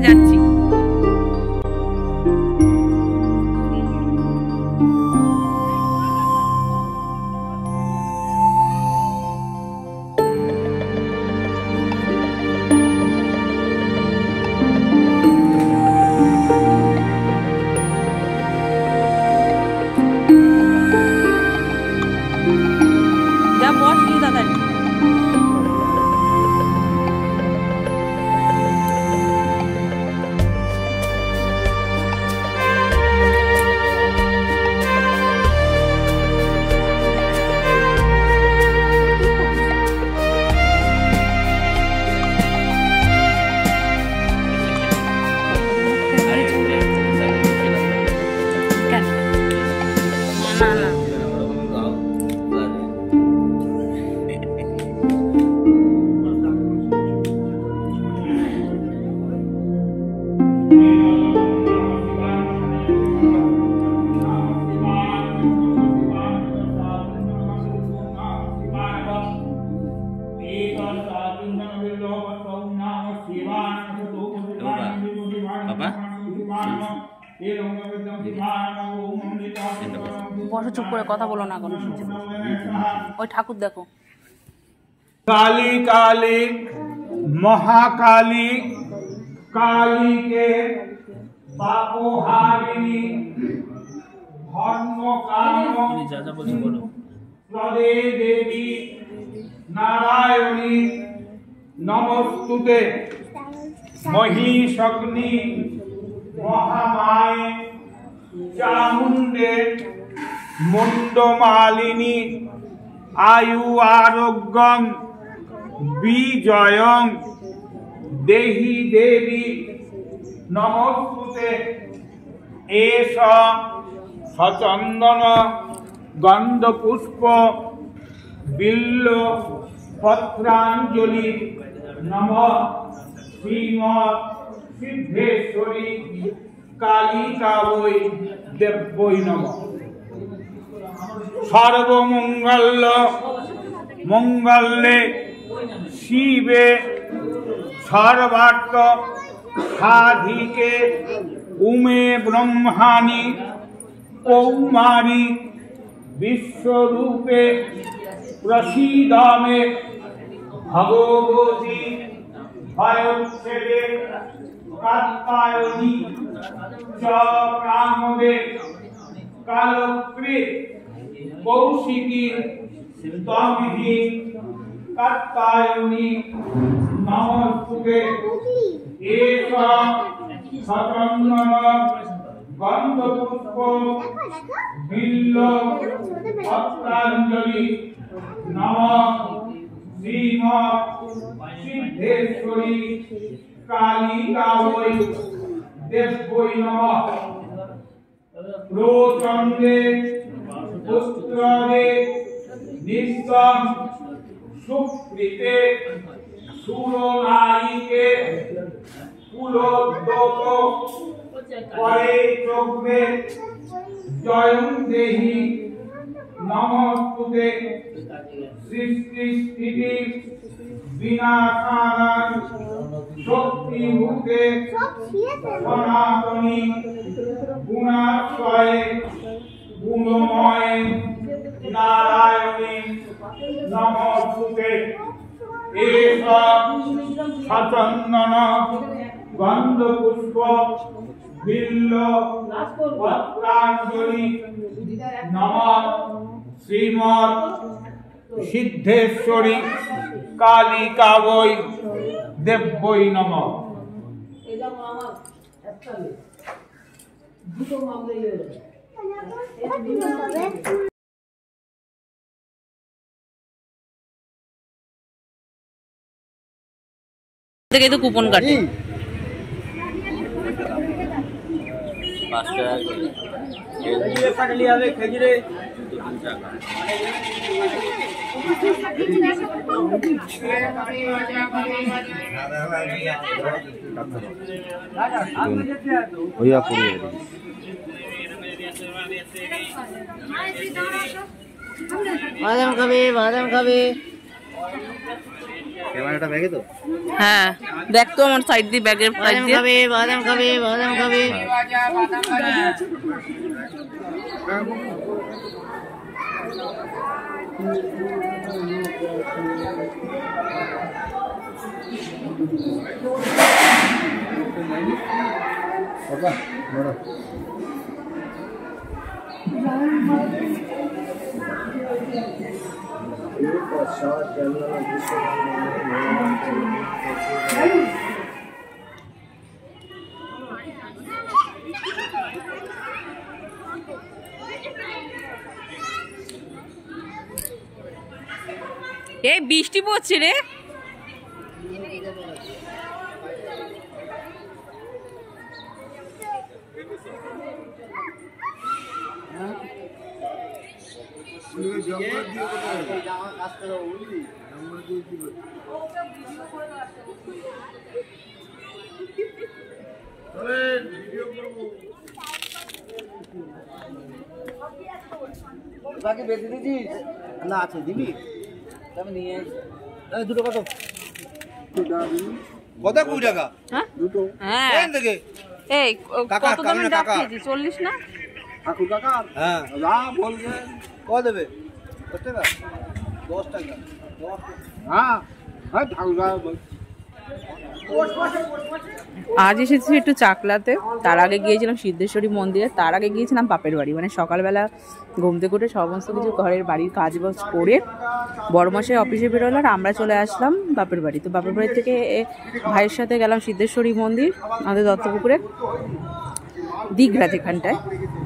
যাচ্ছি। যা বস গিয়ে দাদা। বসো, চুপ করে কথা বলো না কোনো। ওই ঠাকুর দেখো। काली काली महाकाली काली के पापोहारिणी धर्म काम प्रदे देवी नारायणी नमस्तुते महिषग्नि महामाये चामुंडे मुंडमालिनी आयु आरोग्यम विजयं देहि देवी नमस्तुते एष सचंदन गंधपुष्प बिल्व पत्रांजलि नमः श्रीमत् सिद्धेश्वरी कालिकावै देव्यै नमः। सर्वमंगल मंगल्ये शिवे सर्वार्थ साधिके उमे ब्रह्माणि कौमारी विश्वरूपे प्रसीद मे भगवती भयोत्सेदे कात्यायनी च कामदे कालकृत कौशिकी त्वमहि कात्यायनी नमस्तुते एष सचंदन गंधपुष्प बिल्व पत्रांजलि नमः श्रीमत् सिद्धेश्वरी कालिकावै देव्यै नमः। प्रोचंदे पुत्रदे नित्यं सुकृते सुरनायिके कुलोद्योत परे चोग्रे जयं देहि नमस्तुते सृष्टि स्थिति विनाशानां शक्तिभूते सनातनी गुणाश्रये गुणमये नारायणी नमस्तुते एष सचंदन गंधपुष्प बिल्व पत्रांजलि नमः श्रीमत् सिद्धेश्वरी कालिकावै देव्यै नमः। থেকে তো কুপন কাটে। বাদাম খাবে বাদাম খাবে। ক্যামেরাটা ব্যাগে তো? হ্যাঁ দেখ তো আমার সাইড দিয়ে ব্যাগের সাইড দিয়ে বাদাম খাবে এই বৃষ্টি পড়ছে রে। বেঁচে দিয়েছিস না? আছে দিবি? আমি নিয়ে দুটো কত? কত 20 টাকা? হ্যাঁ দুটো। হ্যাঁ থেকে এই কাকা, কত দামের ডাব কাকা। খেয়েছিস? 40 না? ঠাকুর কাকা? হ্যাঁ না বলবে কত দেবে? কত টাকা? 10 টাকা। হ্যাঁ হ্যাঁ ঠাকুর কাকা। আজ এসেছি একটু চাকলাতে, তার আগে গিয়েছিলাম সিদ্ধেশ্বরী মন্দিরে, তার আগে গিয়েছিলাম বাপের বাড়ি। মানে সকালবেলা ঘুম থেকে উঠে সমস্ত কিছু ঘরের বাড়ির কাজ বাজ করে বড়মশাই অফিসে বেরোলো আর আমরা চলে আসলাম বাপের বাড়ি। তো বাপের বাড়ি থেকে ভাইয়ের সাথে গেলাম সিদ্ধেশ্বরী মন্দির, আমাদের দত্তপুকুরে দীঘা যেখানটায়,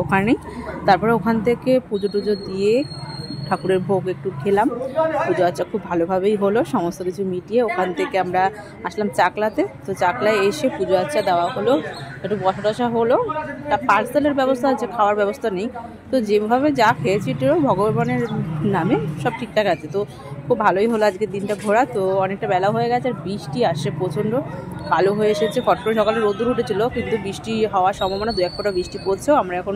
ওখানেই। তারপরে ওখান থেকে পুজো টুজো দিয়ে ঠাকুরের ভোগ একটু খেলাম, পুজো আচ্ছা খুব ভালোভাবেই হলো, সমস্ত কিছু মিটিয়ে ওখান থেকে আমরা আসলাম চাকলাতে। তো চাকলায় এসে পুজো আচ্ছা দেওয়া হলো, একটু বসা টসা হলো। তা পার্সেলের ব্যবস্থা আছে, খাওয়ার ব্যবস্থা নেই। তো যেভাবে যা খেয়েছি একটু ভগবানের নামে সব ঠিকঠাক আছে। তো খুব ভালোই হলো আজকে দিনটা ঘোরা। তো অনেকটা বেলা হয়ে গেছে আর বৃষ্টি আসছে প্রচণ্ড, কালো হয়ে এসেছে। ফট করে সকালে রোদ্দুর উঠেছিল কিন্তু বৃষ্টি হওয়ার সম্ভাবনা, 2-1 ফোঁটা বৃষ্টি পড়ছেও। আমরা এখন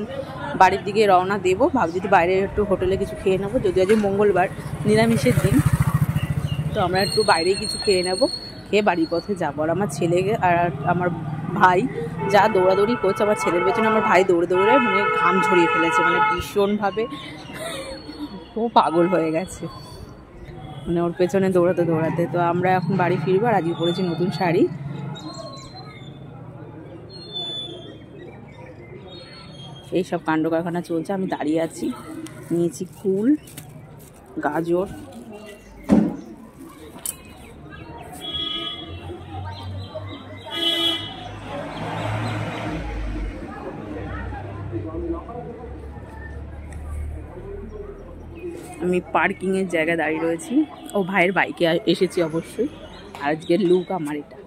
বাড়ির দিকে রওনা দেবো, ভাবছি একটু বাইরে একটু হোটেলে কিছু খেয়ে নেবো, যদিও আজ মঙ্গলবার নিরামিষের দিন। তো আমরা একটু বাইরেই কিছু খেয়ে নেবো, খেয়ে বাড়ির পথে যাবো। আর আমার ছেলে আর আমার ভাই যা দৌড়াদৌড়ি করছে, আমার ছেলের পেছনে আমার ভাই দৌড়ে দৌড়ে মানে ঘাম ঝরিয়ে ফেলেছে, মানে ভীষণভাবে খুব পাগল হয়ে গেছে মানে ওর পেছনে দৌড়াতে দৌড়াতে। তো আমরা এখন বাড়ি ফিরবো। আর আজকে পরেছি নতুন শাড়ি। এইসব কাণ্ড কারখানা চলছে, আমি দাঁড়িয়ে আছি, নিয়েছি কুল, গাজর, আমি পার্কিংয়ের জায়গায় দাঁড়িয়ে রয়েছি। ও ভাইয়ের বাইকে এসেছি অবশ্যই, আর আজকের লুক আমার এটা।